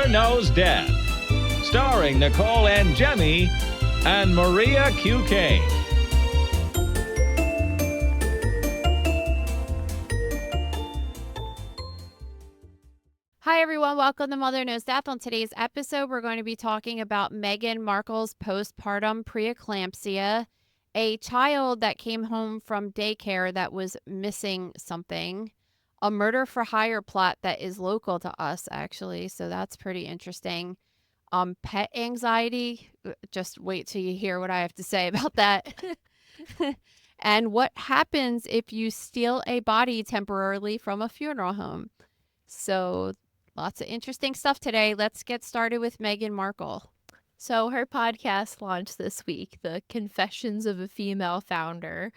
Mother Knows Dad. Starring Nicole and Jemmy and Maria QK. Hi, everyone. Welcome to Mother Knows Death. On today's episode, we're going to be talking about Meghan Markle's postpartum preeclampsia, a child that came home from daycare that was missing something, a murder for hire plot that is local to us, actually, so that's pretty interesting. Pet anxiety. Just wait till you hear what I have to say about that. And what happens if you steal a body temporarily from a funeral home. So lots of interesting stuff today. Let's get started with Meghan Markle. So her podcast launched this week, The Confessions of a Female Founder.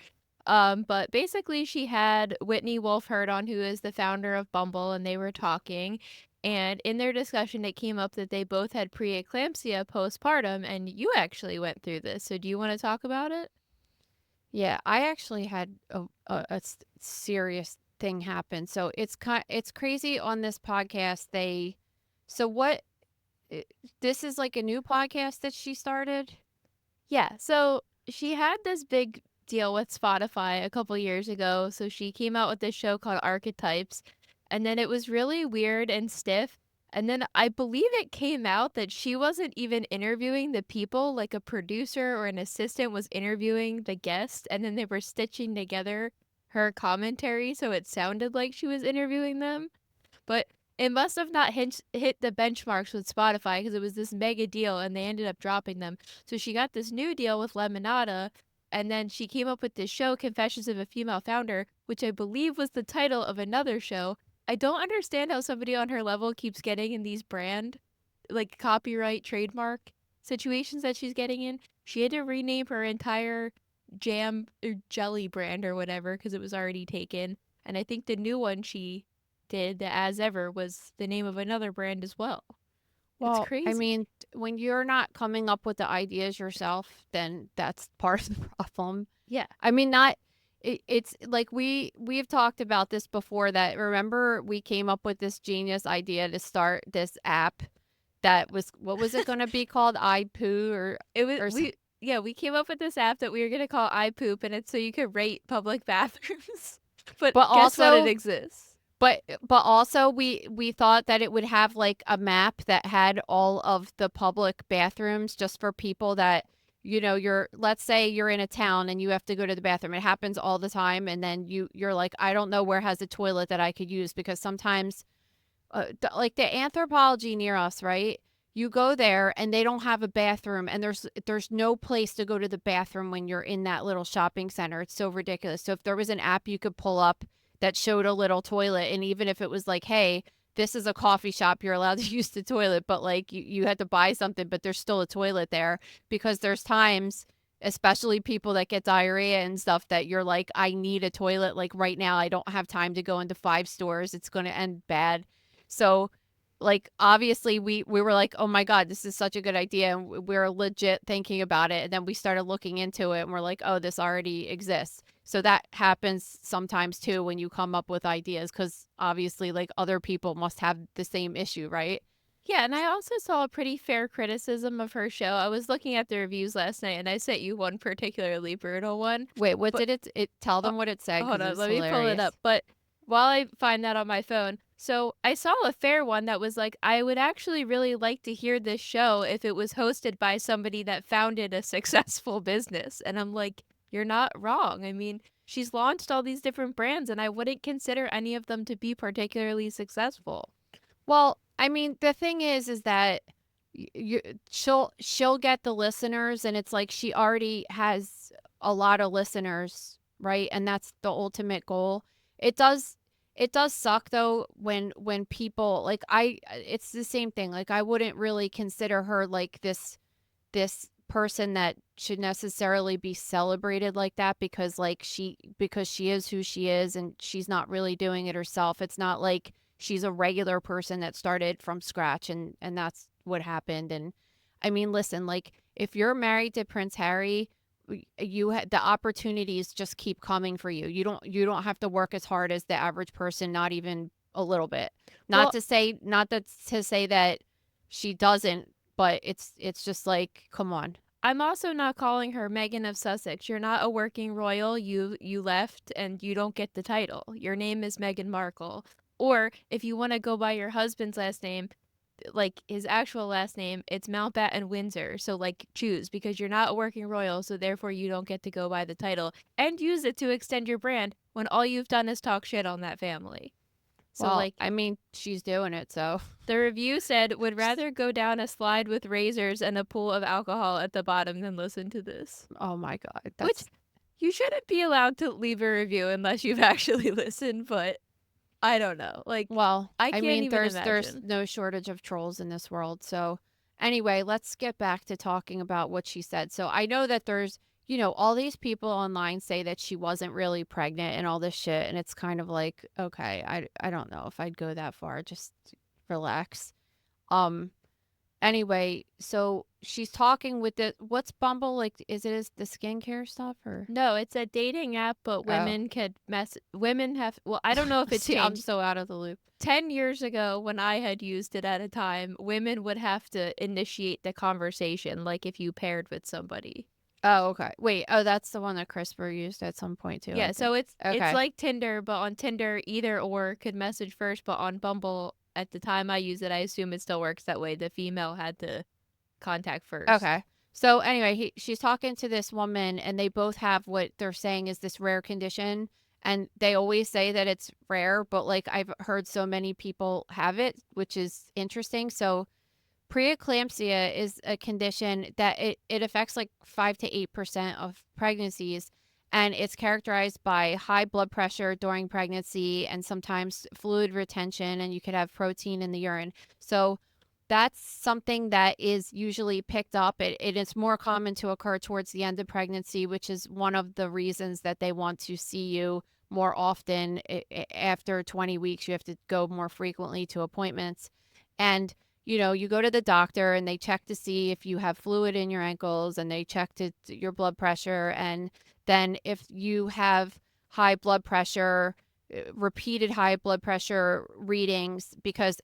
But basically she had Whitney Wolfe Herd on, who is the founder of Bumble, and they were talking. And in their discussion, it came up that they both had preeclampsia postpartum, and you actually went through this. So do you want to talk about it? Yeah, I actually had a serious thing happen. So it's crazy on this podcast. This is like a new podcast that she started? Yeah, so she had this big deal with Spotify a couple years ago. So she came out with this show called Archetypes, and then it was really weird and stiff. And then I believe it came out that she wasn't even interviewing the people, like a producer or an assistant was interviewing the guest, and then they were stitching together her commentary so it sounded like she was interviewing them. But it must have not hit the benchmarks with Spotify because it was this mega deal and they ended up dropping them. So she got this new deal with Lemonada, and then she came up with this show, Confessions of a Female Founder, which I believe was the title of another show. I don't understand how somebody on her level keeps getting in these brand, like copyright, trademark situations that she's getting in. She had to rename her entire jam or jelly brand or whatever because it was already taken. And I think the new one she did, the As Ever, was the name of another brand as well. Well, it's crazy. I mean, when you're not coming up with the ideas yourself, then that's part of the problem. Yeah. I mean, it's like we've talked about this before, that remember we came up with this genius idea to start this app that was, what was it going to be called? iPoo or it was we came up with this app that we were going to call iPoop, and it's so you could rate public bathrooms. but guess also what? It exists. But also we thought that it would have like a map that had all of the public bathrooms just for people that, let's say you're in a town and you have to go to the bathroom. It happens all the time. And then you're like, I don't know where has a toilet that I could use, because sometimes like the Anthropology near us, right? You go there and they don't have a bathroom, and there's no place to go to the bathroom when you're in that little shopping center. It's so ridiculous. So if there was an app you could pull up that showed a little toilet, and even if it was like, hey, this is a coffee shop, you're allowed to use the toilet, but like you had to buy something, but there's still a toilet there, because there's times, especially people that get diarrhea and stuff, that you're like, I need a toilet like right now. I don't have time to go into 5 stores. It's going to end bad. So like, obviously we were like, oh my God, this is such a good idea. And we're legit thinking about it. And then we started looking into it and we're like, oh, this already exists. So that happens sometimes too when you come up with ideas, because obviously like other people must have the same issue, right? Yeah, and I also saw a pretty fair criticism of her show. I was looking at the reviews last night, and I sent you one particularly brutal one. Wait, what did it tell them what it said? Hold on, let me hilarious. pull it up. But while I find that on my phone, so I saw a fair one that was like, I would actually really like to hear this show if it was hosted by somebody that founded a successful business. And I'm like, you're not wrong. I mean, she's launched all these different brands, and I wouldn't consider any of them to be particularly successful. Well, I mean, the thing is that she'll get the listeners, and it's like she already has a lot of listeners, right? And that's the ultimate goal. It does suck though when people like, it's the same thing. Like, I wouldn't really consider her like this person that should necessarily be celebrated like that, because she is who she is, and she's not really doing it herself. It's not like she's a regular person that started from scratch, and that's what happened. And I mean, listen, like, if you're married to Prince Harry, the opportunities just keep coming for you. You don't have to work as hard as the average person, not even a little bit. Not to say that she doesn't, but it's just like, come on. I'm also not calling her Meghan of Sussex. You're not a working royal. You left and you don't get the title. Your name is Meghan Markle. Or if you want to go by your husband's last name, like his actual last name, it's Mountbatten Windsor. So like choose, because you're not a working royal, so therefore you don't get to go by the title and use it to extend your brand when all you've done is talk shit on that family. So Well, like I mean, she's doing it, so. the review said, would rather go down a slide with razors and a pool of alcohol at the bottom than listen to this. Oh my God. Which That's you shouldn't be allowed to leave a review unless you've actually listened, but I don't know. Like, well, I I can't mean, even there's imagine. no shortage of trolls in this world. So anyway, let's get back to talking about what she said. So I know that there's, all these people online say that she wasn't really pregnant and all this shit, and it's kind of like, okay, I don't know if I'd go that far. Just relax. Um Anyway, so she's talking with what's Bumble like? The skincare stuff or? No, it's a dating app, but Oh, women have, well, I don't know if it's see, I'm changed. so out of the loop. 10 years ago, when I had used it at a time, women would have to initiate the conversation, like if you paired with somebody. Oh, okay. Wait. Oh, that's the one that CRISPR used at some point too, I Yeah, think. so it's Okay. like Tinder, but on Tinder, either or could message first, but on Bumble, at the time I used it, I assume it still works that way. The female had to contact first. Okay. So anyway, she's talking to this woman, and they both have what they're saying is this rare condition, and they always say that it's rare, but like I've heard so many people have it, which is interesting. So preeclampsia is a condition that it affects like 5 to 8% of pregnancies, and it's characterized by high blood pressure during pregnancy and sometimes fluid retention, and you could have protein in the urine. So that's something that is usually picked up. It is more common to occur towards the end of pregnancy, which is one of the reasons that they want to see you more often. After 20 weeks, you have to go more frequently to appointments. And you go to the doctor and they check to see if you have fluid in your ankles, and they check your blood pressure. And then if you have high blood pressure, repeated high blood pressure readings, because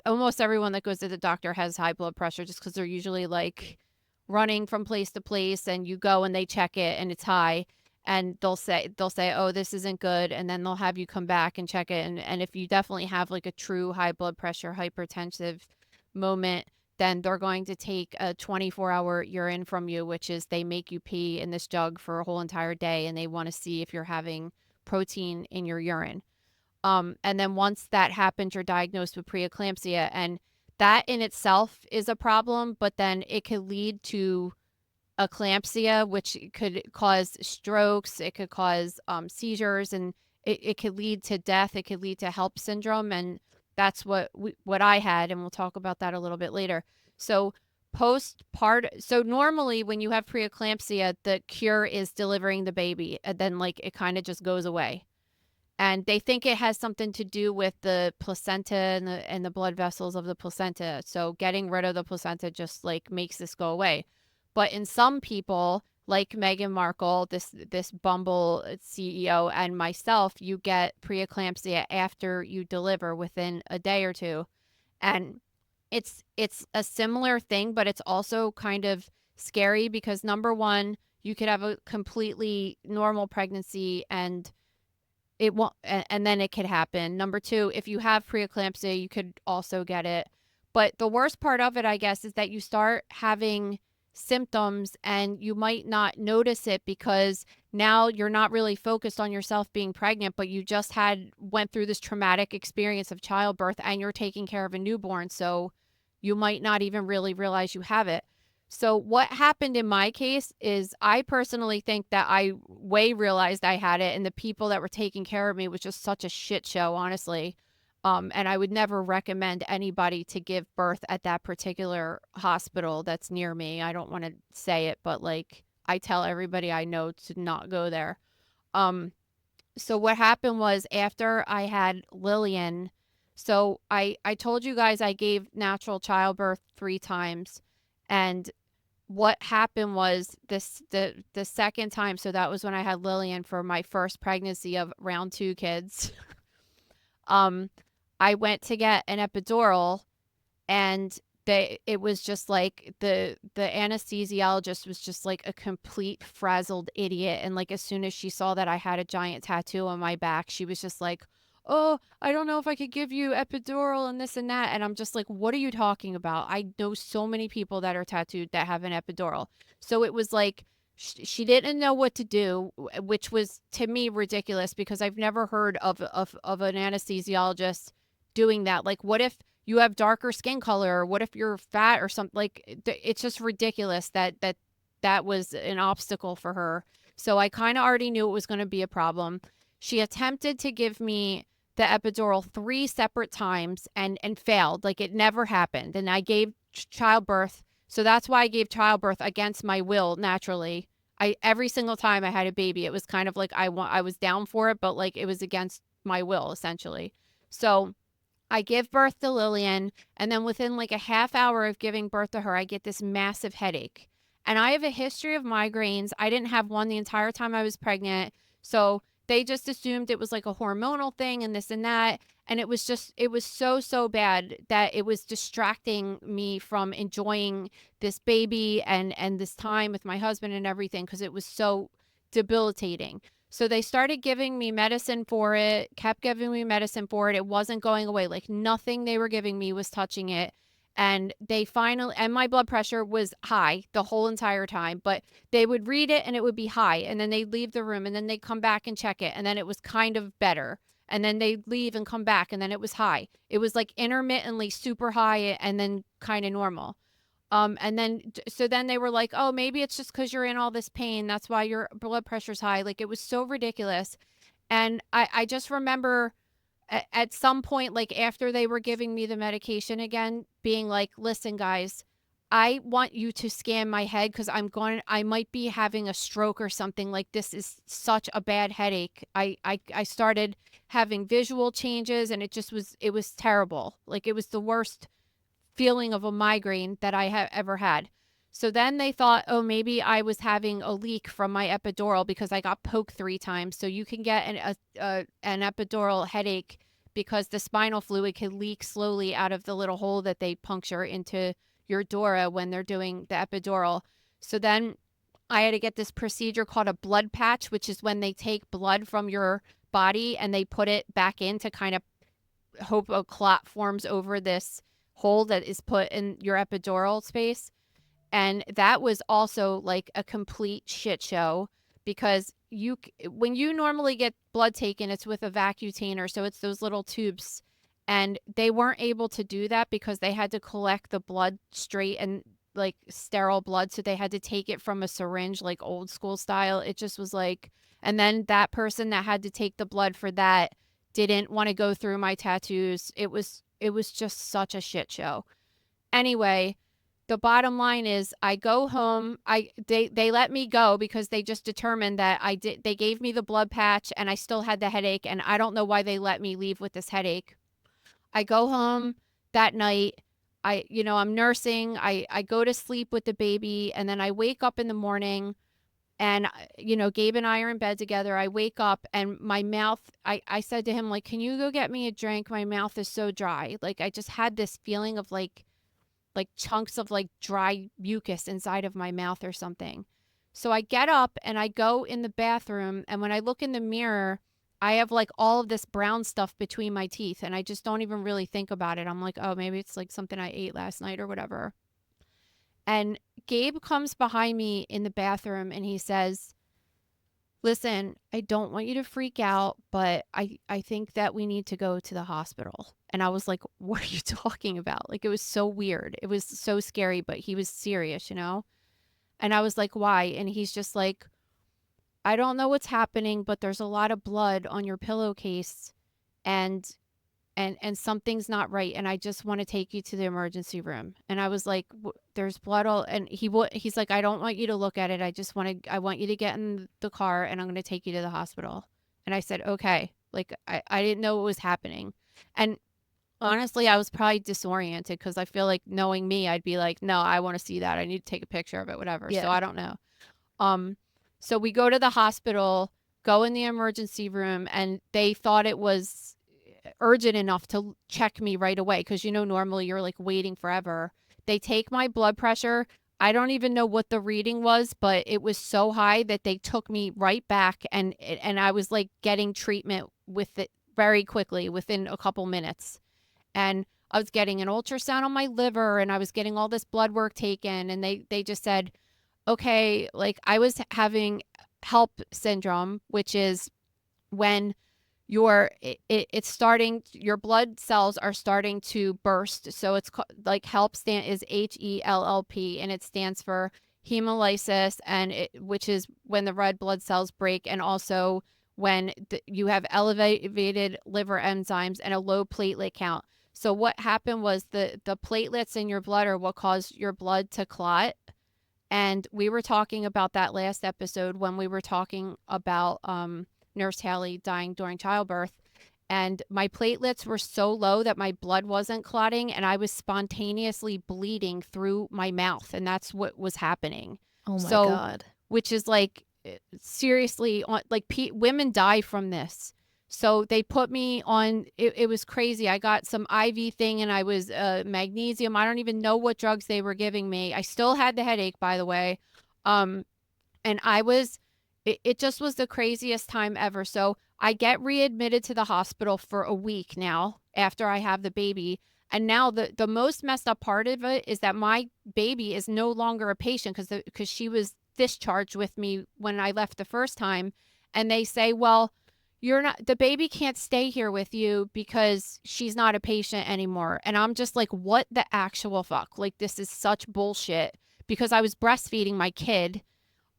almost everyone that goes to the doctor has high blood pressure just because they're usually like running from place to place, and you go and they check it and it's high, and they'll say, oh, this isn't good, and then they'll have you come back and check it, and if you definitely have like a true high blood pressure hypertensive moment, then they're going to take a 24-hour urine from you, which is they make you pee in this jug for a whole entire day, and they want to see if you're having protein in your urine. And then once that happens, you're diagnosed with preeclampsia, and that in itself is a problem, but then it could lead to eclampsia, which could cause strokes, it could cause seizures, and it could lead to death. It could lead to HELP syndrome, and that's what I had, and we'll talk about that a little bit later. So so normally when you have preeclampsia, the cure is delivering the baby, and then like it kind of just goes away. And they think it has something to do with the placenta and the blood vessels of the placenta. So getting rid of the placenta just like makes this go away. But in some people, like Meghan Markle, this Bumble CEO, and myself, you get preeclampsia after you deliver within a day or two. And it's a similar thing, but it's also kind of scary because number one, you could have a completely normal pregnancy and it won't, and then it could happen. Number two, if you have preeclampsia, you could also get it. But the worst part of it, I guess, is that you start having symptoms and you might not notice it because now you're not really focused on yourself being pregnant, but you just went through this traumatic experience of childbirth and you're taking care of a newborn. So you might not even really realize you have it. So what happened in my case is I personally think that I way realized I had it, and the people that were taking care of me was just such a shit show, honestly. And I would never recommend anybody to give birth at that particular hospital that's near me. I don't want to say it, but like I tell everybody I know to not go there. So what happened was after I had Lillian, so I told you guys I gave natural childbirth 3 times, and what happened was the second time, so that was when I had Lillian for my first pregnancy of round 2 kids. I went to get an epidural, and it was just like the anesthesiologist was just like a complete frazzled idiot, and like as soon as she saw that I had a giant tattoo on my back, she was just like, oh, I don't know if I could give you epidural and this and that. And I'm just like, what are you talking about? I know so many people that are tattooed that have an epidural. So it was like she didn't know what to do, which was to me ridiculous because I've never heard of an anesthesiologist doing that. Like, what if you have darker skin color, or what if you're fat or something? Like, it's just ridiculous that was an obstacle for her. So I kind of already knew it was going to be a problem. She attempted to give me the epidural 3 separate times and failed. Like, it never happened. And I gave childbirth. So that's why I gave childbirth against my will naturally. Every single time I had a baby, it was kind of like I was down for it, but like it was against my will essentially. So I give birth to Lillian, and then within like a half hour of giving birth to her, I get this massive headache. And I have a history of migraines. I didn't have one the entire time I was pregnant. So they just assumed it was like a hormonal thing and this and that. And it was so bad that it was distracting me from enjoying this baby and this time with my husband and everything because it was so debilitating. So they started giving me medicine for it, kept giving me medicine for it. It wasn't going away. Like nothing they were giving me was touching it. And and my blood pressure was high the whole entire time, but they would read it and it would be high. And then they'd leave the room and then they'd come back and check it. And then it was kind of better. And then they'd leave and come back and then it was high. It was like intermittently super high and then kind of normal. And then, so then they were like, oh, maybe it's just because you're in all this pain. That's why your blood pressure's high. Like it was so ridiculous. And I just remember at some point, like after they were giving me the medication again, being like, listen, guys, I want you to scan my head because I might be having a stroke or something. Like this is such a bad headache. I started having visual changes and it was terrible. Like it was the worst feeling of a migraine that I have ever had. So then they thought, oh, maybe I was having a leak from my epidural because I got poked 3 times. So you can get an epidural headache because the spinal fluid can leak slowly out of the little hole that they puncture into your dura when they're doing the epidural. So then I had to get this procedure called a blood patch, which is when they take blood from your body and they put it back in to kind of hope a clot forms over this hole that is put in your epidural space. And that was also like a complete shit show because when you normally get blood taken, it's with a vacutainer. So it's those little tubes. And they weren't able to do that because they had to collect the blood straight and like sterile blood. So they had to take it from a syringe, like old school style. It just was like, and then that person that had to take the blood for that didn't want to go through my tattoos. It was just such a shit show. Anyway, the bottom line is I go home. They let me go because they just determined that they gave me the blood patch and I still had the headache, and I don't know why they let me leave with this headache. I go home that night. I'm nursing. I go to sleep with the baby, and then I wake up in the morning. And, Gabe and I are in bed together. I wake up and my mouth, I said to him, like, can you go get me a drink? My mouth is so dry. Like, I just had this feeling of like chunks of like dry mucus inside of my mouth or something. So I get up and I go in the bathroom. And when I look in the mirror, I have like all of this brown stuff between my teeth. And I just don't even really think about it. I'm like, oh, maybe it's like something I ate last night or whatever. And Gabe comes behind me in the bathroom and he says, listen, I don't want you to freak out, but I think that we need to go to the hospital. And I was like, what are you talking about? Like, it was so weird. It was so scary, but he was serious, And I was like, why? And he's just like, I don't know what's happening, but there's a lot of blood on your pillowcase and something's not right, and I just want to take you to the emergency room. And I was like, there's blood all, and he's like, I don't want you to look at it. I want you to get in the car and I'm going to take you to the hospital. And I said, okay. Like, I didn't know what was happening. And honestly, I was probably disoriented because I feel like, knowing me, I'd be like, no, I want to see that. I need to take a picture of it, whatever. Yeah. So I don't know. So we go to the hospital, go in the emergency room, and they thought it was urgent enough to check me right away because normally you're like waiting forever They take my blood pressure. I don't even know what the reading was, but it was so high that they took me right back, and I was like getting treatment with it very quickly within a couple minutes. And I was getting an ultrasound on my liver, and I was getting all this blood work taken, and they just said, okay, like I was having HELP syndrome, which is when it's starting, your blood cells are starting to burst. So it's like HELP is HELLP, and it stands for hemolysis, and which is when the red blood cells break, and also when you have elevated liver enzymes and a low platelet count. So what happened was the platelets in your blood are what caused your blood to clot. And we were talking about that last episode when we were talking about Nurse Haley dying during childbirth. And my platelets were so low that my blood wasn't clotting, and I was spontaneously bleeding through my mouth. And that's what was happening. Oh my So, God. which is like, seriously, like women die from this. So they put me on, it was crazy. I got some IV thing, and I was magnesium. I don't even know what drugs they were giving me. I still had the headache, by the way. And I was, it just was the craziest time ever. So I get readmitted to the hospital for a week now after I have the baby. And now the most messed up part of it is that my baby is no longer a patient because she was discharged with me when I left the first time. And they say, well, the baby can't stay here with you because she's not a patient anymore. And I'm just like, what the actual fuck? Like, this is such bullshit, because I was breastfeeding my kid.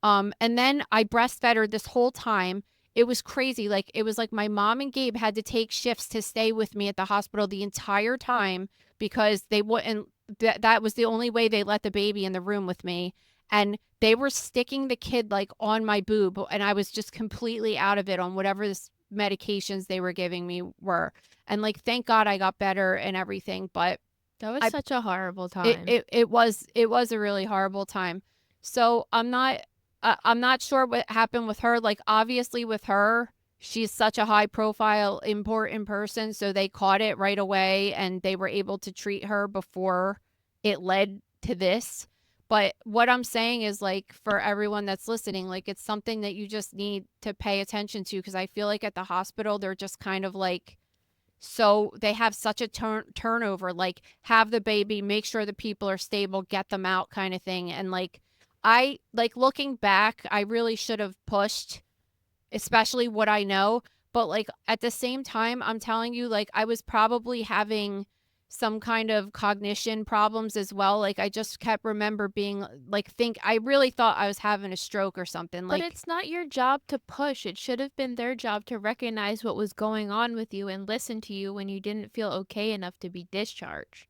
And then I breastfed her this whole time. It was crazy. Like, it was like my mom and Gabe had to take shifts to stay with me at the hospital the entire time, because they wouldn't, that was the only way they let the baby in the room with me. And they were sticking the kid like on my boob, and I was just completely out of it on whatever this medications they were giving me were. And like, thank God I got better and everything, but That was such a horrible time. it was a really horrible time. So I'm not sure what happened with her. Like, obviously with her, she's such a high profile, important person, so they caught it right away and they were able to treat her before it led to this. But what I'm saying is, like, for everyone that's listening, like, it's something that you just need to pay attention to, because I feel like at the hospital, they're just kind of like, so they have such a turnover, like, have the baby, make sure the people are stable, get them out kind of thing. And like, looking back, I really should have pushed, especially what I know. But like, at the same time, I'm telling you, like, I was probably having some kind of cognition problems as well. Like, I just kept remember being like, I really thought I was having a stroke or something. Like, But it's not your job to push. It should have been their job to recognize what was going on with you and listen to you when you didn't feel okay enough to be discharged.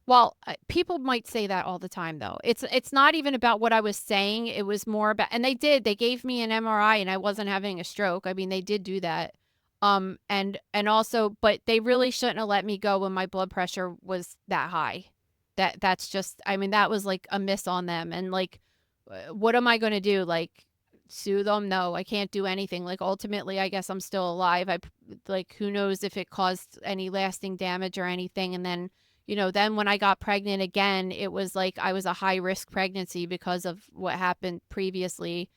well, people might say that all the time, though. It's not even about what I was saying. It was more about, and they gave me an MRI, and I wasn't having a stroke. I mean, they did do that. And also, but they really shouldn't have let me go when my blood pressure was that high. That's just, I mean, that was like a miss on them. And like, what am I going to do? Like, sue them? No, I can't do anything. Like, ultimately, I guess I'm still alive. Like, who knows if it caused any lasting damage or anything. And then, then when I got pregnant again, it was like I was a high risk pregnancy because of what happened previously.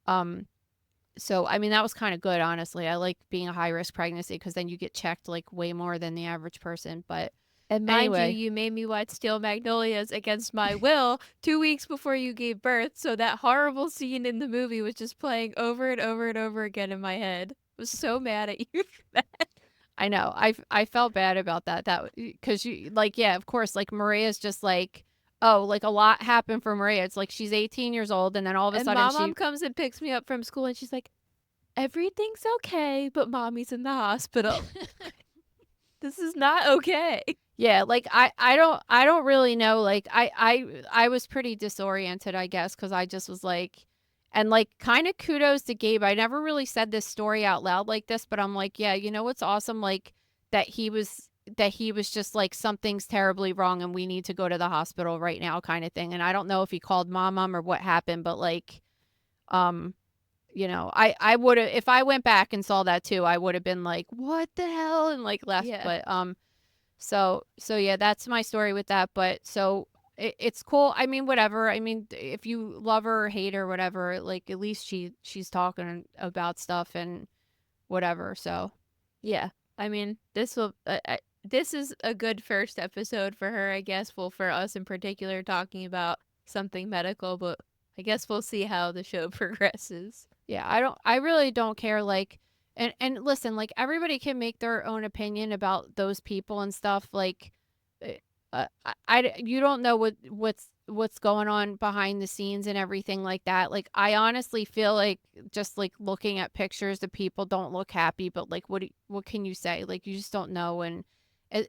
So, I mean, that was kind of good, honestly. I like being a high risk pregnancy because then you get checked like way more than the average person. But And mind anyway, you made me watch Steel Magnolias against my will 2 weeks before you gave birth. So that horrible scene in the movie was just playing over and over and over again in my head. I was so mad at you for that. I know I felt bad about that because you, like, yeah, of course, like, Maria's just like, oh, like, a lot happened for Maria. It's like she's 18 years old, and then all of a And sudden mom comes and picks me up from school and she's like, everything's okay, but mommy's in the hospital. This is not okay. yeah, like, I don't really know. Like, I was pretty disoriented, I guess, because I just was like, and like, kind of kudos to Gabe. I never really said this story out loud like this, but I'm like, yeah, you know what's awesome? Like, that he was just like, something's terribly wrong and we need to go to the hospital right now kind of thing. And I don't know if he called mom or what happened, but like, I would have, if I went back and saw that too, I would have been like, what the hell? And like, left. Yeah. But, so yeah, that's my story with that. But so it's cool. I mean, whatever. I mean, if you love her or hate her, whatever, like at least she's talking about stuff and whatever. So Yeah. I mean, this is a good first episode for her, I guess. Well, for us in particular, talking about something medical, but I guess we'll see how the show progresses. yeah, I really don't care. Like, and listen, like everybody can make their own opinion about those people and stuff. Like, eh, you don't know what's going on behind the scenes and everything like that. Like, I honestly feel like just like looking at pictures, the people don't look happy. But like, what can you say? Like, you just don't know. And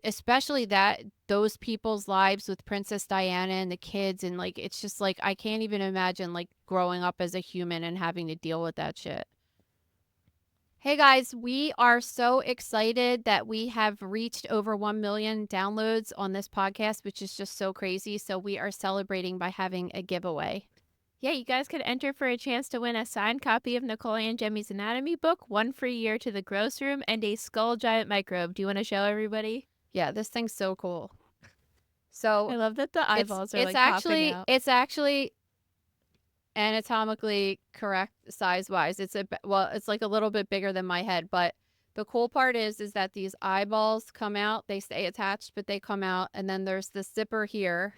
especially that those people's lives with Princess Diana and the kids, and like it's just like I can't even imagine like growing up as a human and having to deal with that shit. Hey guys, we are so excited that we have reached over 1 million downloads on this podcast, which is just so crazy. So we are celebrating by having a giveaway. Yeah, you guys could enter for a chance to win a signed copy of Nicole and Jemmy's anatomy book, one free year to the gross room, and a skull giant microbe. Do you want to show everybody? Yeah, this thing's so cool. So I love that the eyeballs are it's like actually popping out. it's actually anatomically correct size wise. It's it's like a little bit bigger than my head, but the cool part is that these eyeballs come out. They stay attached, but they come out, and then there's this zipper here,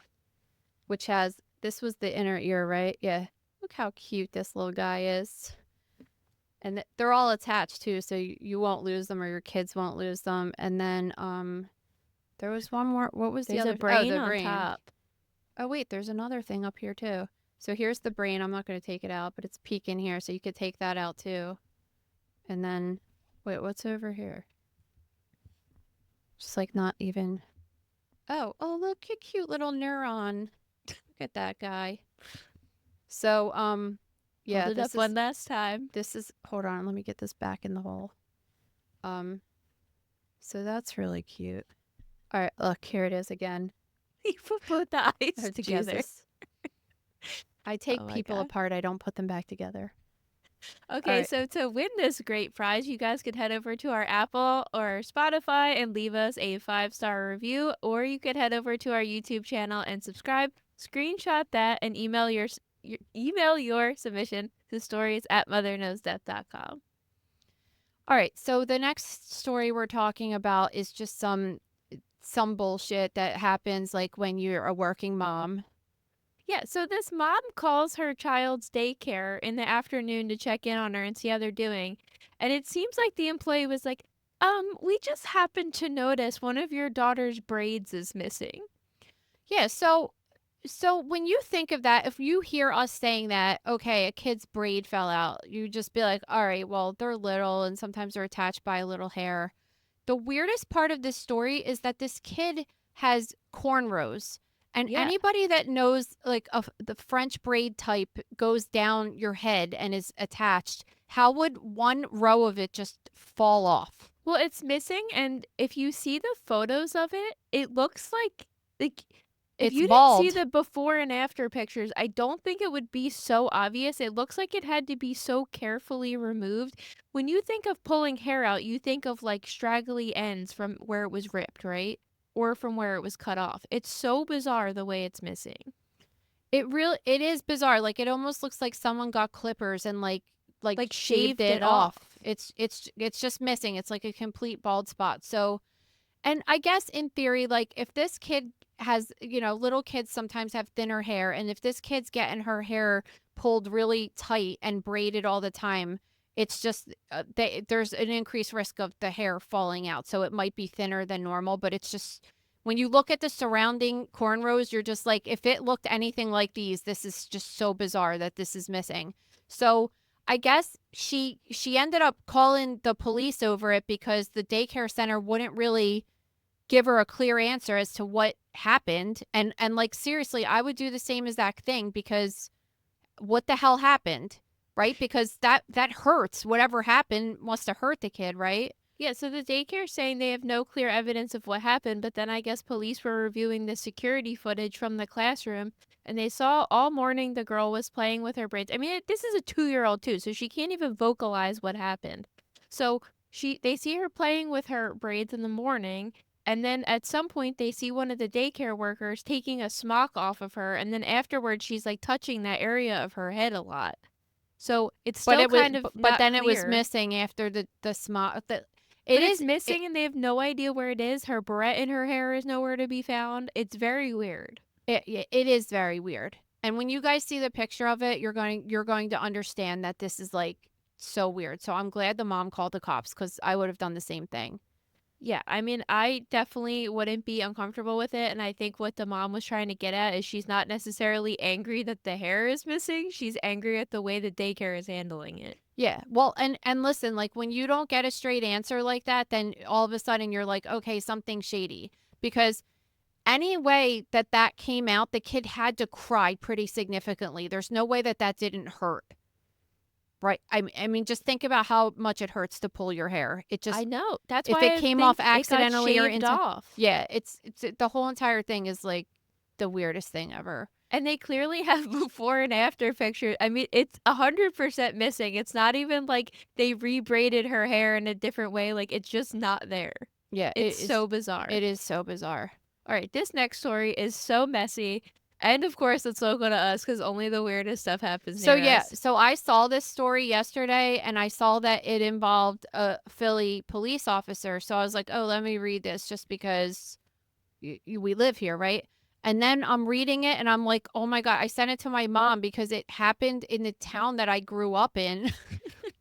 which has this was the inner ear, right? Yeah. Look how cute this little guy is. And they're all attached too, so you won't lose them or your kids won't lose them. And then there was one more. What was There's the a other? brain the on brain. top. Oh wait, there's another thing up here too. So here's the brain. I'm not going to take it out, but it's peeking here, so you could take that out too. And then, wait, what's over here? Just like not even. Oh, look, a cute little neuron. Look at that guy. So, yeah, Hold it up one last time. this is. Hold on, let me get this back in the hole. So that's really cute. All right, look, here it is again. You put both the eyes Oh, together. Jesus. I take Oh my people God. apart. I don't put them back together. Okay, right. so to win this great prize, you guys could head over to our Apple or Spotify and leave us a 5-star review, or you could head over to our YouTube channel and subscribe, screenshot that, and email your submission to stories@motherknowsdeath.com. All right, so the next story we're talking about is just some bullshit that happens like when you're a working mom. Yeah, so this mom calls her child's daycare in the afternoon to check in on her and see how they're doing. And it seems like the employee was like, we just happened to notice one of your daughter's braids is missing. Yeah, so when you think of that, if you hear us saying that, okay, a kid's braid fell out, you just be like, all right, well, they're little and sometimes they're attached by a little hair. The weirdest part of this story is that this kid has cornrows. And Yeah. anybody that knows like the French braid type goes down your head and is attached, how would one row of it just fall off? Well, it's missing, and if you see the photos of it, it looks like if It's you bald. didn't see the before and after pictures, I don't think it would be so obvious. It looks like it had to be so carefully removed. When you think of pulling hair out, you think of like straggly ends from where it was ripped, right? Or from where it was cut off. It's so bizarre the way it's missing. It is bizarre. Like it almost looks like someone got clippers and like shaved it off. It's just missing. It's like a complete bald spot. So, and I guess in theory, like if this kid has, little kids sometimes have thinner hair, and if this kid's getting her hair pulled really tight and braided all the time, it's just there's an increased risk of the hair falling out. So it might be thinner than normal, but it's just when you look at the surrounding cornrows, you're just like, if it looked anything like these, this is just so bizarre that this is missing. So I guess she ended up calling the police over it because the daycare center wouldn't really give her a clear answer as to what happened. And like, seriously, I would do the same exact thing because what the hell happened, right? Because that hurts. Whatever happened must have hurt the kid, right? Yeah, so the daycare's saying they have no clear evidence of what happened, but then I guess police were reviewing the security footage from the classroom, and they saw all morning the girl was playing with her braids. I mean, this is a 2-year-old too, so she can't even vocalize what happened. So they see her playing with her braids in the morning, And then at some point, they see one of the daycare workers taking a smock off of her. And then afterwards, she's like touching that area of her head a lot. So it's But still it was, kind of but not then it was clear. missing after the smog. It But it's is missing and they have no idea where it is. Her barrette in her hair is nowhere to be found. It's very weird. it is very weird. And when you guys see the picture of it, you're going to understand that this is like so weird. So I'm glad the mom called the cops because I would have done the same thing. Yeah, I mean, I definitely wouldn't be uncomfortable with it. And I think what the mom was trying to get at is she's not necessarily angry that the hair is missing. She's angry at the way the daycare is handling it. Yeah. Well, and listen, like when you don't get a straight answer like that, then all of a sudden you're like, okay, something's shady. Because any way that that came out, the kid had to cry pretty significantly. There's no way that that didn't hurt. Right. I mean, just think about how much it hurts to pull your hair. It just, I know. That's if why it I came think off it got accidentally or shaved off. yeah, it's the whole entire thing is like the weirdest thing ever. And they clearly have before and after pictures. I mean, it's 100% missing. It's not even like they rebraided her hair in a different way. Like, it's just not there. Yeah, It's so bizarre. It is so bizarre. All right, this next story is so messy. And of course, it's local to us because only the weirdest stuff happens So near yeah, us. so I saw this story yesterday and I saw that it involved a Philly police officer. So I was like, oh, let me read this just because we live here, right? And then I'm reading it and I'm like, oh my God, I sent it to my mom because it happened in the town that I grew up in.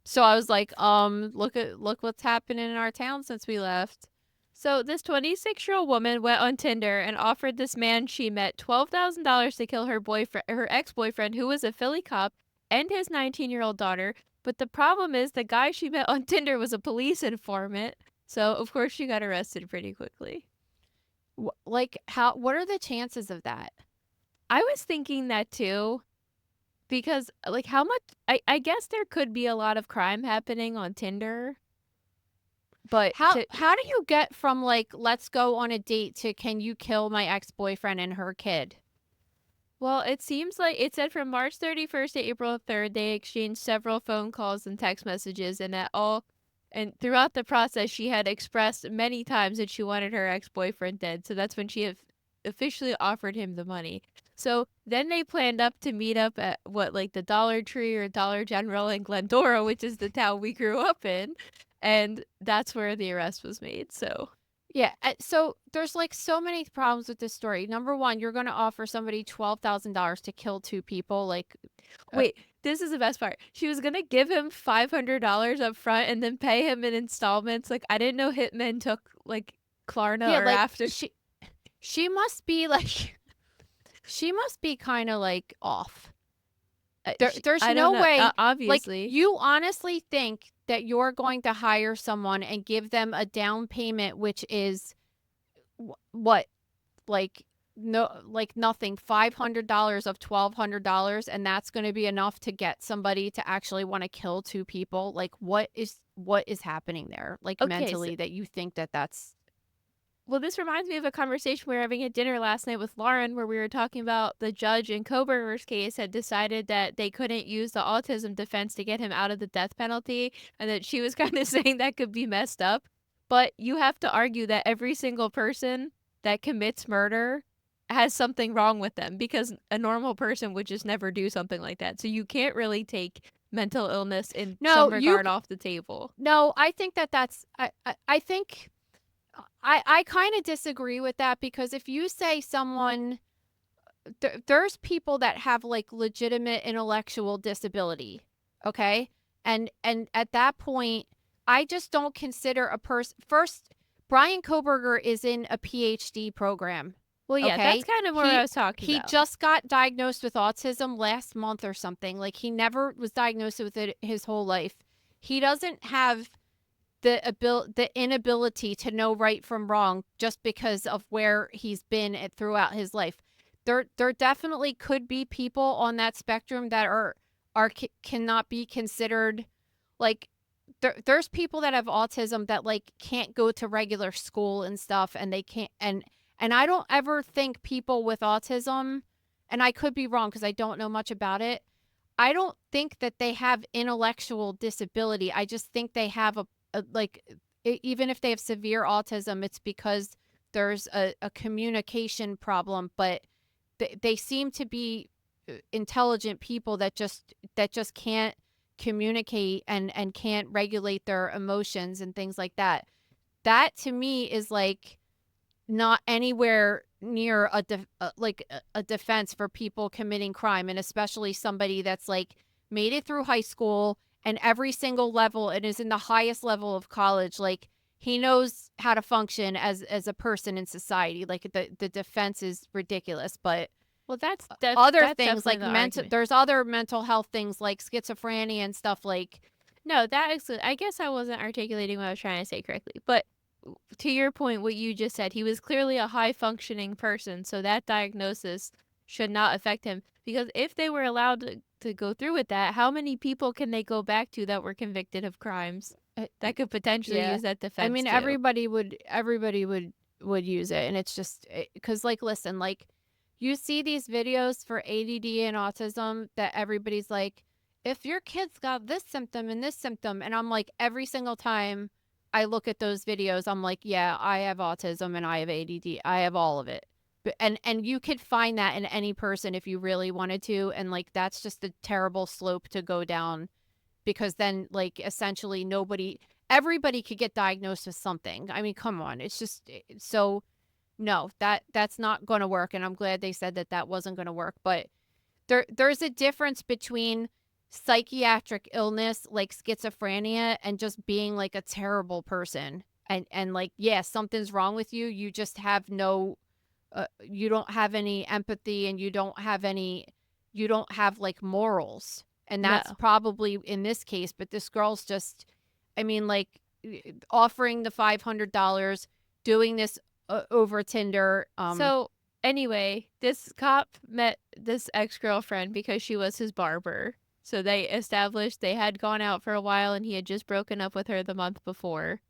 So I was like, look what's happening in our town since we left. So this 26-year-old woman went on Tinder and offered this man she met $12,000 to kill her ex-boyfriend, who was a Philly cop, and his 19-year-old daughter. But the problem is the guy she met on Tinder was a police informant. So of course she got arrested pretty quickly. What are the chances of that? I was thinking that too. Because like how much I guess there could be a lot of crime happening on Tinder. But How do you get from like let's go on a date to can you kill my ex-boyfriend and her kid? well, it seems like it said from March 31st to April 3rd they exchanged several phone calls and text messages and throughout the process she had expressed many times that she wanted her ex-boyfriend dead. So that's when she officially offered him the money. So then they planned to meet up at like the Dollar Tree or Dollar General in Glendora, which is the town we grew up in. And that's where the arrest was made. So Yeah, so there's like so many problems with this story. Number one, you're going to offer somebody $12,000 to kill two people. Like, wait, this is the best part. She was gonna give him $500 up front and then pay him in installments. Like I didn't know hitmen took like Klarna yeah, or like after. she must be like, she must be kind of like off. There's I no don't know. way. Obviously, Like, you honestly think that you're going to hire someone and give them a down payment, which is what, like like nothing, $500 of $1,200, and that's going to be enough to get somebody to actually want to kill two people. Like, what is happening there? Like Okay, mentally, that you think that that's. well, this reminds me of a conversation we were having at dinner last night with Lauren, where we were talking about the judge in Koberger's case had decided that they couldn't use the autism defense to get him out of the death penalty, and that she was kind of saying that could be messed up. But you have to argue that every single person that commits murder has something wrong with them, because a normal person would just never do something like that. So you can't really take mental illness in some regard off the table. No, I think that's. I think. I kind of disagree with that, because if you say someone, there's people that have like legitimate intellectual disability, okay? And at that point, I just don't consider a person. First, Brian Koberger is in a PhD program. Well, yeah, okay? that's kind of what I was talking about. He just got diagnosed with autism last month or something. Like, he never was diagnosed with it his whole life. He doesn't have the inability to know right from wrong just because of where he's been throughout his life. There definitely could be people on that spectrum that cannot be considered, like, there's people that have autism that like can't go to regular school and stuff, and they can't, and I don't ever think people with autism, and I could be wrong because I don't know much about it, I don't think that they have intellectual disability. I just think they have even if they have severe autism, it's because there's a communication problem, but they seem to be intelligent people that just can't communicate and can't regulate their emotions and things like that. That to me is like not anywhere near a defense for people committing crime, and especially somebody that's like made it through high school and every single level and is in the highest level of college. Like he knows how to function as a person in society. Like the defense is ridiculous, but Well, other that's things definitely like the mental argument. there's other mental health things like schizophrenia and stuff like No, that is. I guess I wasn't articulating what I was trying to say correctly. But to your point, what you just said, he was clearly a high functioning person, so that diagnosis should not affect him. Because if they were allowed to go through with that, how many people can they go back to that were convicted of crimes uh, that could potentially yeah. use that I defense mean too? everybody would use it, and it's just because like listen, like you see these videos for ADD and autism that everybody's like, if your kid's got this symptom and this symptom, and I'm like every single time I look at those videos, I'm like, yeah, I have autism and I have ADD. I have all of it. And you could find that in any person if you really wanted to, and like that's just a terrible slope to go down because then like essentially everybody could get diagnosed with something. I mean, come on. It's just so no, that's not going to work, and I'm glad they said that wasn't going to work, but there's a difference between psychiatric illness like schizophrenia and just being like a terrible person. And like, yeah, something's wrong with you. You just have no you don't have any empathy, and you don't have like morals. And No. that's probably in this case, but this girl's just, I mean, like offering the $500, doing this over Tinder. So anyway, this cop met this ex-girlfriend because she was his barber. So they established they had gone out for a while and he had just broken up with her the month before.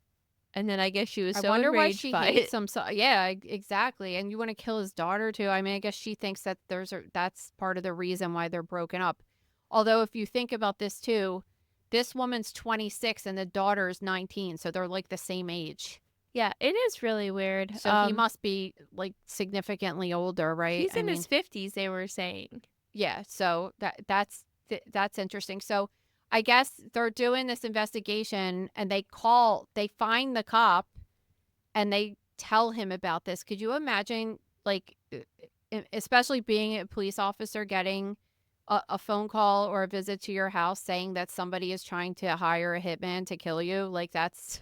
And then I guess she was I so wonder why enraged she by hates it. him so. Yeah, exactly. And you want to kill his daughter too. I mean, I guess she thinks that that's part of the reason why they're broken up. Although if you think about this too, this woman's 26 and the daughter's 19, so they're like the same age. Yeah, it is really weird. So he must be like significantly older, right? He's I in mean, his 50s, they were saying. yeah. So that's interesting. So I guess they're doing this investigation, and they find the cop, and they tell him about this. Could you imagine, like, especially being a police officer, getting a phone call or a visit to your house saying that somebody is trying to hire a hitman to kill you? Like, that's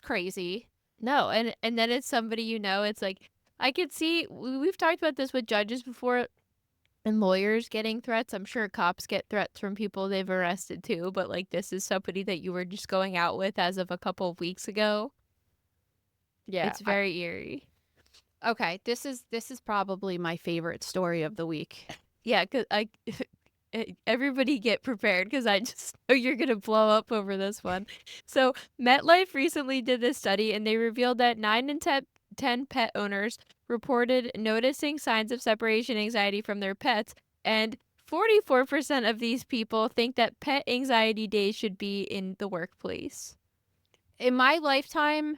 crazy. No, and then it's somebody it's like I could see we've talked about this with judges before and lawyers getting threats. I'm sure cops get threats from people they've arrested too, but like this is somebody that you were just going out with as of a couple of weeks ago. Yeah. It's very eerie. Okay, this is probably my favorite story of the week. Yeah, cuz everybody get prepared because I just know you're going to blow up over this one. So, MetLife recently did this study and they revealed that 9 in 10 pet owners reported noticing signs of separation anxiety from their pets, and 44% of these people think that pet anxiety days should be in the workplace. In my lifetime,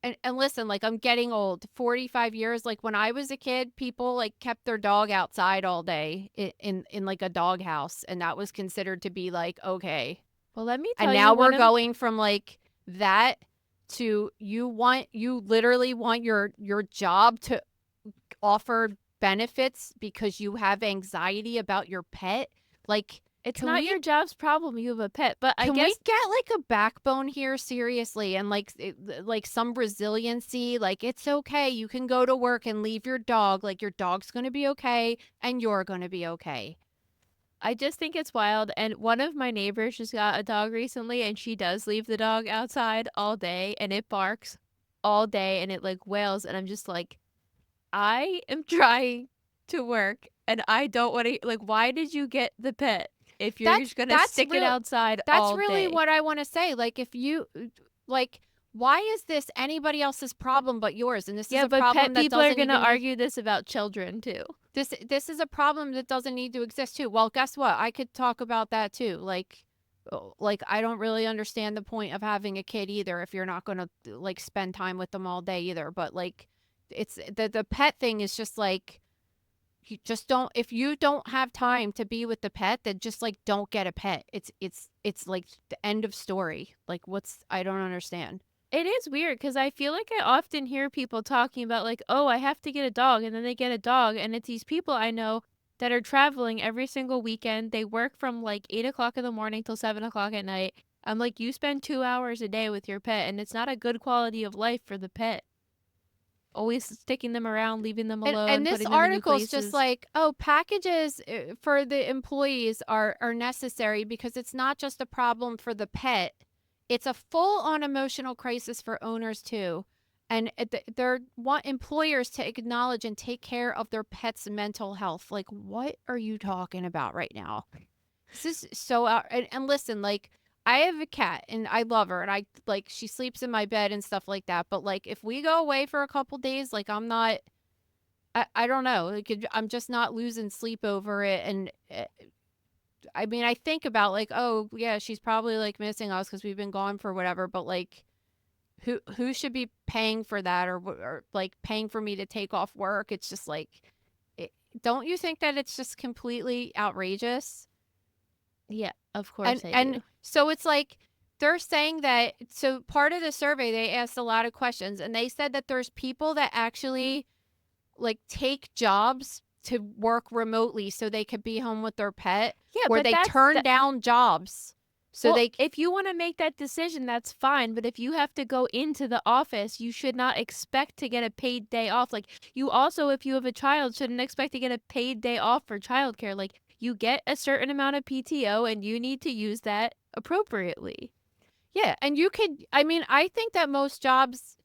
and listen, like I'm getting old, 45 years, like when I was a kid, people like kept their dog outside all day in like a dog house, and that was considered to be like okay. Well, let me tell And you now we're going from like that to you literally want your job to offer benefits because you have anxiety about your pet. Like, it's can not we your job's problem you have a pet, but I can guess we get like a backbone here seriously, and like like some resiliency? Like it's okay, you can go to work and leave your dog, like your dog's going to be okay and you're going to be okay. I just think it's wild. And one of my neighbors just got a dog recently, and she does leave the dog outside all day, and it barks all day, and it like wails. And I'm just like, I am trying to work, and I don't want to. Like, why did you get the pet if you're just gonna stick it outside That's all really day? what I want to say. Like if you like, why is this anybody else's problem but yours? And this is Yeah, a but problem pet that people are doesn't gonna even argue this about children too. this is a problem that doesn't need to exist too. Well, guess what? I could talk about that too. Like like, I don't really understand the point of having a kid either if you're not gonna, like, spend time with them all day either, but, like, it's the pet thing is just, like, you just don't if you don't have time to be with the pet, then just, like, don't get a pet. It's, like, the end of story. Like, I don't understand. It is weird because I feel like I often hear people talking about, like, oh, I have to get a dog. And then they get a dog. And it's these people I know that are traveling every single weekend. They work from like 8 o'clock in the morning till 7 o'clock at night. I'm like, you spend 2 hours a day with your pet, and it's not a good quality of life for the pet. Always sticking them around, leaving them And alone, this putting them in new article's just places. like, oh, packages for the employees are necessary because it's not just a problem for the pet. It's a full-on emotional crisis for owners too. And they're want employers to acknowledge and take care of their pets' mental health. Like, what are you talking about right now? This is so out. And listen, like, I have a cat and I love her and I like she sleeps in my bed and stuff like that. But like, if we go away for a couple days, like, I don't know. Like, I'm just not losing sleep over it. And I mean, I think about like, oh yeah, she's probably like missing us because we've been gone for whatever. But like, who should be paying for that or like paying for me to take off work? It's just like, it, don't you think that it's just completely outrageous? Yeah, of And course I and do. so it's like they're saying that so part of the survey they asked a lot of questions and they said that there's people that actually like take jobs to work remotely so they could be home with their pet Yeah, or but they that's turn that. down jobs so Well, they if you want to make that decision, that's fine. But if you have to go into the office, you should not expect to get a paid day off. Like, you also, if you have a child, shouldn't expect to get a paid day off for childcare. Like, you get a certain amount of PTO and you need to use that appropriately. yeah and you could I mean I think that most jobs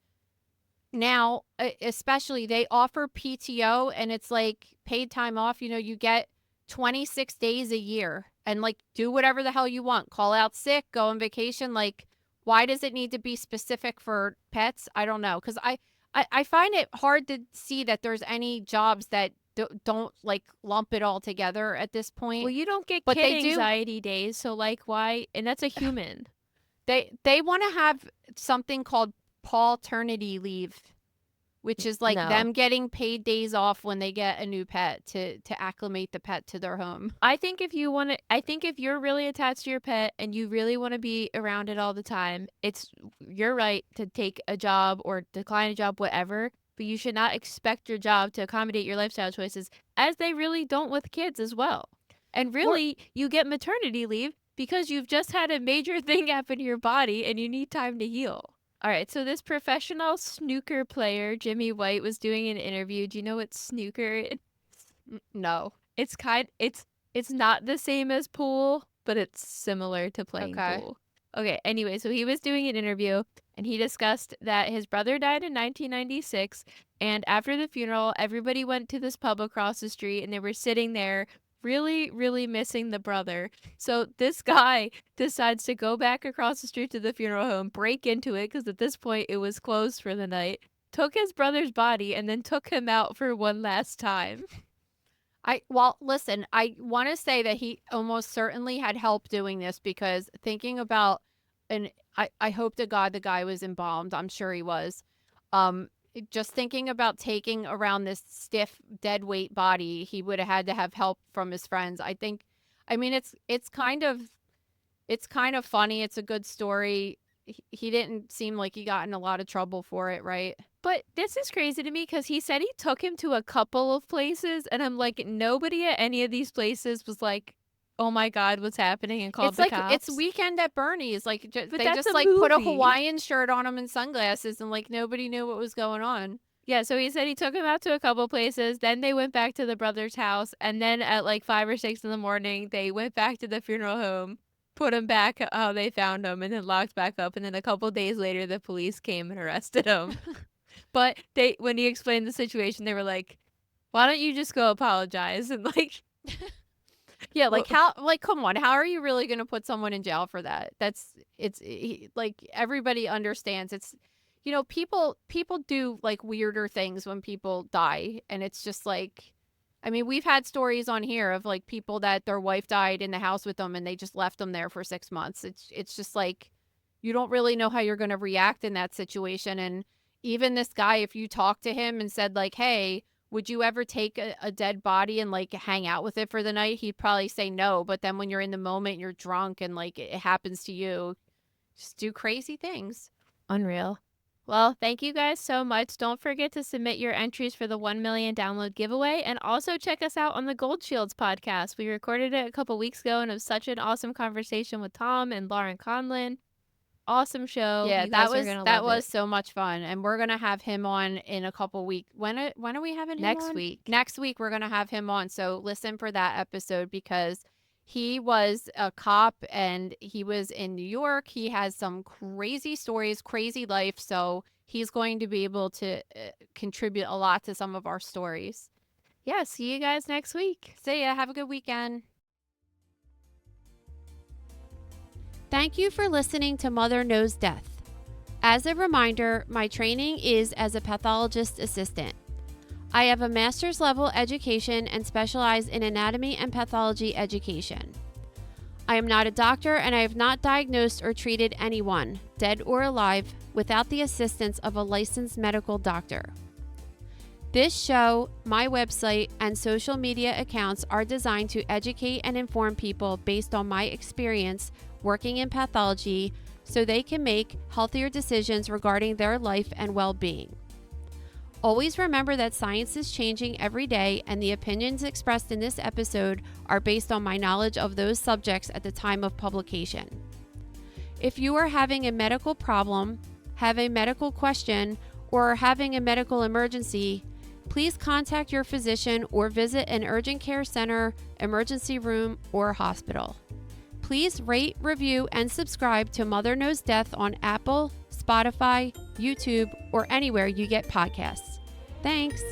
now especially they offer PTO and it's like paid time off, you know, you get 26 days a year and like do whatever the hell you want, call out sick, go on vacation. Like, why does it need to be specific for pets? I don't know, because I find it hard to see that there's any jobs that don't like lump it all together at this Well, point, you don't get but kid they do. anxiety days. So, like, why? And that's a human. They want to have something called paternity leave, which is like No. them getting paid days off when they get a new pet to acclimate the pet to their home. I think if you're really attached to your pet and you really want to be around it all the time, it's your right to take a job or decline a job, whatever. But you should not expect your job to accommodate your lifestyle choices, as they really don't with kids as well. And Or really, you get maternity leave because you've just had a major thing happen to your body and you need time to heal. All right, so this professional snooker player, Jimmy White, was doing an interview. Do you know what snooker is? no. It's it's not the same as pool, but it's similar to playing Okay. pool. Okay, anyway, so he was doing an interview and he discussed that his brother died in 1996, and after the funeral, everybody went to this pub across the street and they were sitting there really, really missing the brother. So this guy decides to go back across the street to the funeral home, break into it because at this point it was closed for the night, took his brother's body, and then took him out for one last time. Well, listen, I want to say that he almost certainly had help doing this because thinking about and I hope to God the guy was embalmed. I'm sure he was. Just thinking about taking around this stiff dead weight body, he would have had to have help from his friends. I mean it's kind of funny. It's a good story. He didn't seem like he got in a lot of trouble for it, right? But this is crazy to me because he said he took him to a couple of places, and I'm like, nobody at any of these places was like, "Oh my God, what's happening?" and called It's the like it's cops. Weekend at Bernie's. Like But they that's just a like put a movie. Hawaiian shirt on him and sunglasses, and like nobody knew what was going on. Yeah, so he said he took him out to a couple places, then they went back to the brother's house, and then at like 5 or 6 in the morning, they went back to the funeral home, put him back how they found him, and then locked back up. And then a couple days later, the police came and arrested him. But when he explained the situation, they were like, "Why don't you just go apologize?" And like, Yeah, well, like how like come on, how are you really going to put someone in jail for that? Like everybody understands it's you know, people do like weirder things when people die and it's just like I mean, we've had stories on here of like people that their wife died in the house with them and they just left them there for 6 months. It's just like you don't really know how you're going to react in that situation. And even this guy, if you talk to him and said like, "Hey, would you ever take a dead body and like hang out with it for the night?" He'd probably say no. But then when you're in the moment, you're drunk and like it happens to you, just do crazy things. Unreal. Well, thank you guys so much. Don't forget to submit your entries for the 1 million download giveaway, and also check us out on the Gold Shields podcast. We recorded it a couple weeks ago, and it was such an awesome conversation with Tom and Lauren Conlon. Awesome show. Yeah, You that guys are gonna that love was it. so much fun, and we're gonna have him on in a couple weeks. When are we having him Next on? week. Next week we're gonna have him on. So listen for that episode because he was a cop and he was in New York. He has some crazy stories, crazy life. So he's going to be able to contribute a lot to some of our stories. Yeah, see you guys next week. See ya. Have a good weekend. Thank you for listening to Mother Knows Death. As a reminder, my training is as a pathologist assistant. I have a master's level education and specialize in anatomy and pathology education. I am not a doctor and I have not diagnosed or treated anyone, dead or alive, without the assistance of a licensed medical doctor. This show, my website, and social media accounts are designed to educate and inform people based on my experience working in pathology so they can make healthier decisions regarding their life and well-being. Always remember that science is changing every day and the opinions expressed in this episode are based on my knowledge of those subjects at the time of publication. If you are having a medical problem, have a medical question, or are having a medical emergency, please contact your physician or visit an urgent care center, emergency room, or hospital. Please rate, review, and subscribe to Mother Knows Death on Apple, Spotify, YouTube, or anywhere you get podcasts. Thanks.